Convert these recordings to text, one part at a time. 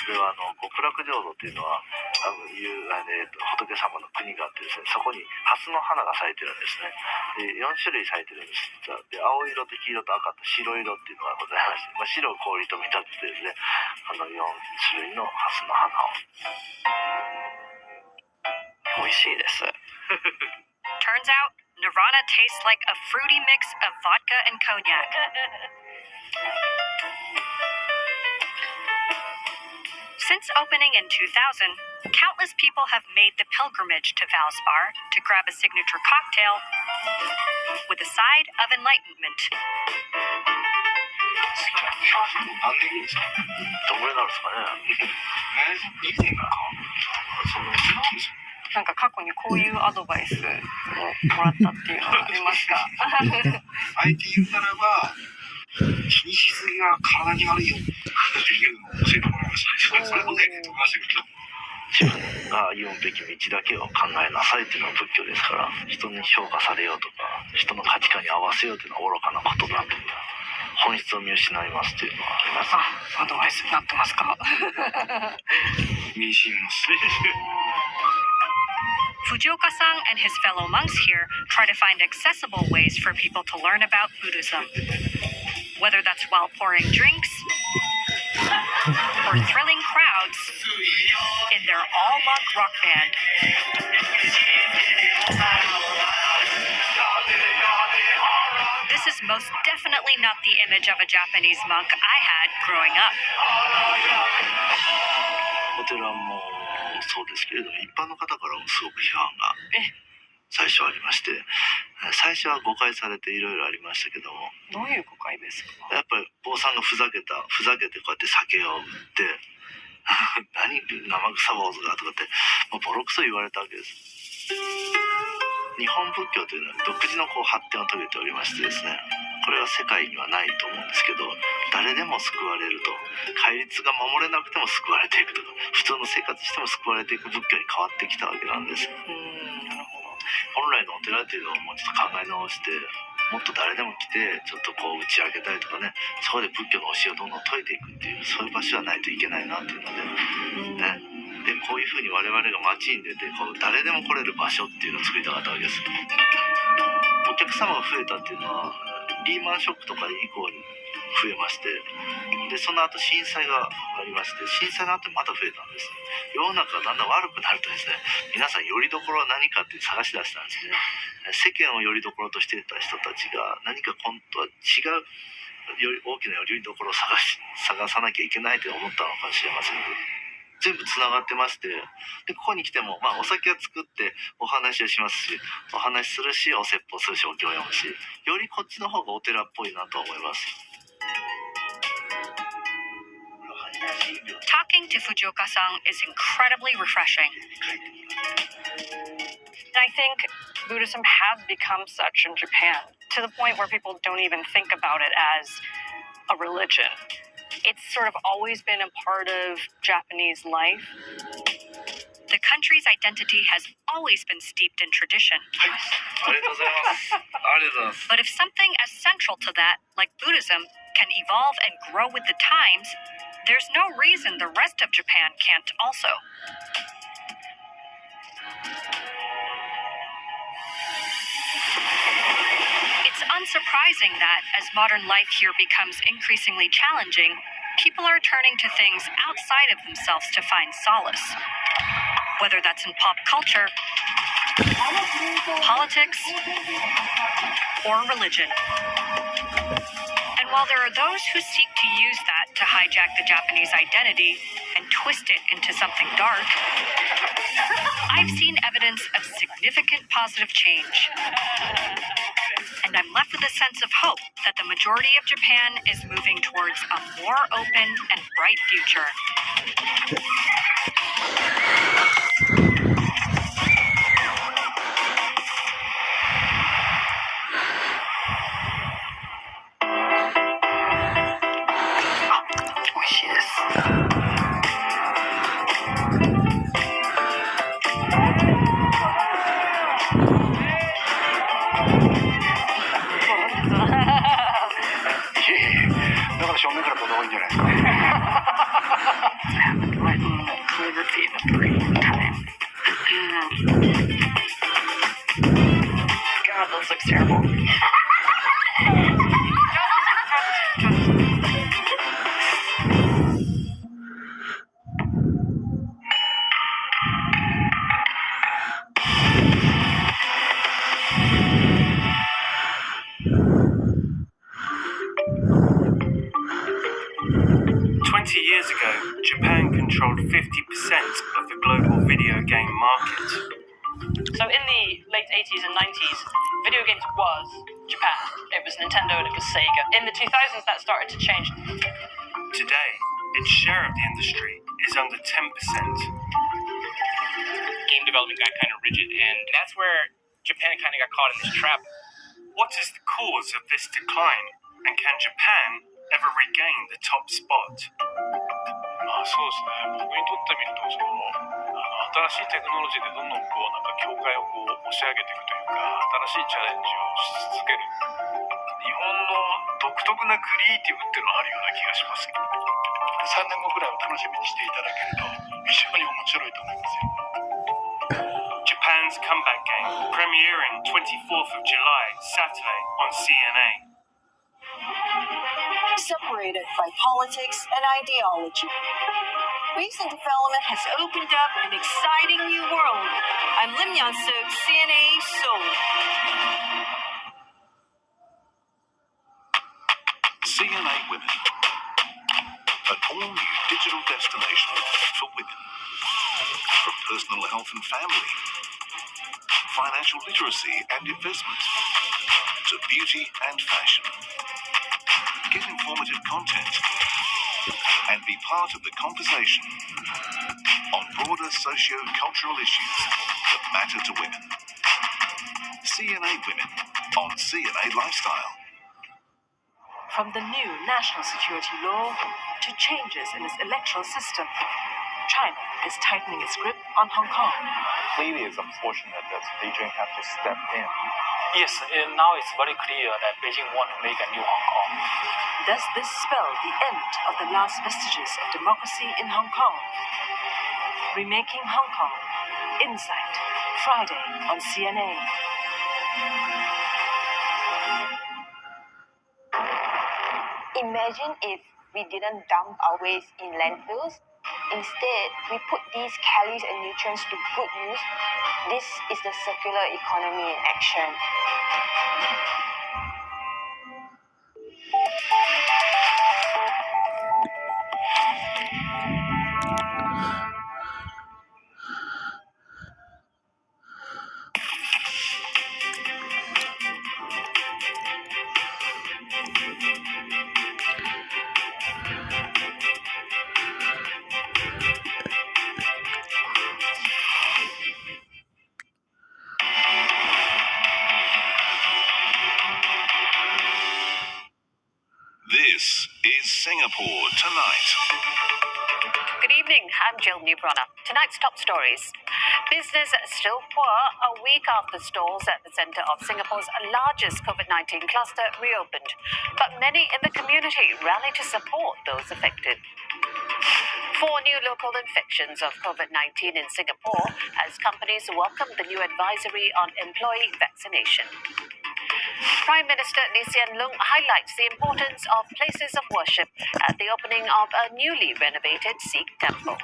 れは極楽浄土っていうのは仏様の国があってですね、そこに蓮の花が咲いてるんですね。で4種類咲いてるんです。で青色と黄色と赤と白色っていうのがございまして、白を氷と見立ててですね、4種類の蓮の花を。美味しいです。Turns out, Nirvana tastes like a fruity mix of vodka and cognac. Since opening in 2000, countless people have made the pilgrimage to Valspar to grab a signature cocktail with a side of enlightenment. 何年いいですか？どんぐらいなんですかね。以前か。そのなんか過去にこういうアドバイスをもらったっていうのはありますか？あえて言うならば、気にしすぎは体に悪いよっていうのを教えてもらいましたね。それもね、飛ばしてくると。自分が歩むべき道だけを考えなさいっていうのが仏教ですから、人に評価されようとか、人の価値観に合わせようというのは愚かなことだという。本質を見失いますというのはあります。アドバイスになってますか？身に染みます。Fujioka-san and his fellow monks here try to find accessible ways for people to learn about Buddhism. Whether that's while pouring drinks or thrilling crowds in their all-monk rock band. This is most definitely not the image of a Japanese monk I had growing up. お寺もそうですけれども、一般の方からもすごく批判が最初ありまして、最初は誤解されていろいろありましたけども。どういう誤解ですか？やっぱり坊さんがふざけてこうやって酒を売って何生臭坊主がとかってもうボロクソ言われたわけです。日本仏教というのは独自の発展を遂げておりましてですね、これは世界にはないと思うんですけど、誰でも救われると、戒律が守れなくても救われていくとか、普通の生活しても救われていく仏教に変わってきたわけなんです。なるほど。本来のお寺というのをもうちょっと考え直して、もっと誰でも来てちょっと打ち上げたりとかね、そこで仏教の教えをどんどん説いていくっていう、そういう場所はないといけないなっていうので、ね、でこういうふうに我々が街に出て誰でも来れる場所っていうのを作りたかったわけです。お客様が増えたっていうのはリーマンショックとか以降に増えまして、でその後震災がありまして、震災の後また増えたんです。世の中がだんだん悪くなるとですね、皆さんよりどころは何かって探し出したんですね。世間をよりどころとしていた人たちが何か今度は違う大きなよりどころを探さなきゃいけないと思ったのかもしれません。全部つながってまして、でここに来ても、お酒を作ってお話をしますし、お話しするし、お説法するし、お経を読むし、よりこっちの方がお寺っぽいなと思います。Talking to Fujioka-san is incredibly refreshing. I think Buddhism has become such in Japan, to the point where people don't even think about it as a religion. It's sort of always been a part of Japanese life. The country's identity has always been steeped in tradition. But if something as central to that, like Buddhism, can evolve and grow with the times, there's no reason the rest of Japan can't also. It's unsurprising that, as modern life here becomes increasingly challenging, people are turning to things outside of themselves to find solace. Whether that's in pop culture, politics, or religion. And while there are those who seek to use that to hijack the Japanese identity and twist it into something dark, I've seen evidence of significant positive change. And I'm left with a sense of hope that the majority of Japan is moving towards a more open and bright future. ago, Japan controlled 50% of the global video game market. So in the late 80s and 90s, video games was Japan. It was Nintendo and it was Sega. In the 2000s, that started to change. Today, its share of the industry is under 10%. Game development got kind of rigid, and that's where Japan kind of got caught in this trap. What is the cause of this decline, and can Japan ever regain the top spot? そうですね。僕にとってみると新しいテクノロジーでどんどん業界を押し上げていくというか、新しいチャレンジをし続ける。日本の独特なクリエイティブっていうのはあるような気がします。3年後くらいを楽しみにしていただけると非常に面白いと思いますよ。Japan's comeback game, premiering 24th of July, Saturday on CNA. Separated by politics and ideology, recent development has opened up an exciting new world. I'm Lim Yan-suk, CNA Seoul. CNA Women, an all-new digital destination for women. From personal health and family, financial literacy and investment, to beauty and fashion. Get informative content and be part of the conversation on broader socio-cultural issues that matter to women. CNA Women on CNA Lifestyle. From the new national security law to changes in its electoral system, China is tightening its grip on Hong Kong. Clearly, it's unfortunate that Beijing have to step in. Yes, now it's very clear that Beijing want to make a new Hong Kong. Does this spell the end of the last vestiges of democracy in Hong Kong? Remaking Hong Kong. Insight. Friday on CNA. Imagine if we didn't dump our waste in landfills. Instead, we put these calories and nutrients to good use. This is the circular economy in action. This is Singapore Tonight. Good evening, I'm Jill Newbronner. Tonight's top stories. Business still poor a week after stores at the centre of Singapore's largest COVID-19 cluster reopened. But many in the community rallied to support those affected. 4 new local infections of COVID-19 in Singapore as companies welcome the new advisory on employee vaccination. Prime Minister Lee Hsien Loong highlights the importance of places of worship at the opening of a newly renovated Sikh temple.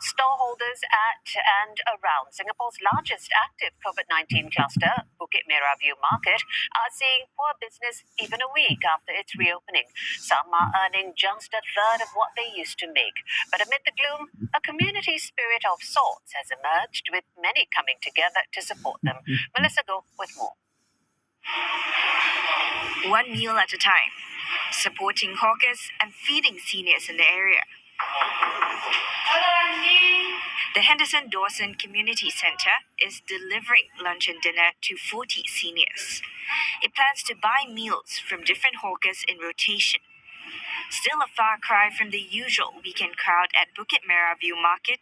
Stallholders at and around Singapore's largest active COVID-19 cluster, Bukit Merah View Market, are seeing poor business even a week after its reopening. Some are earning just a third of what they used to make. But amid the gloom, a community spirit of sorts has emerged, with many coming together to support them. Melissa Go with more. One meal at a time, supporting hawkers and feeding seniors in the area. The Henderson Dawson Community Centre is delivering lunch and dinner to 40 seniors. It plans to buy meals from different hawkers in rotation. Still a far cry from the usual weekend crowd at Bukit Merah View Market,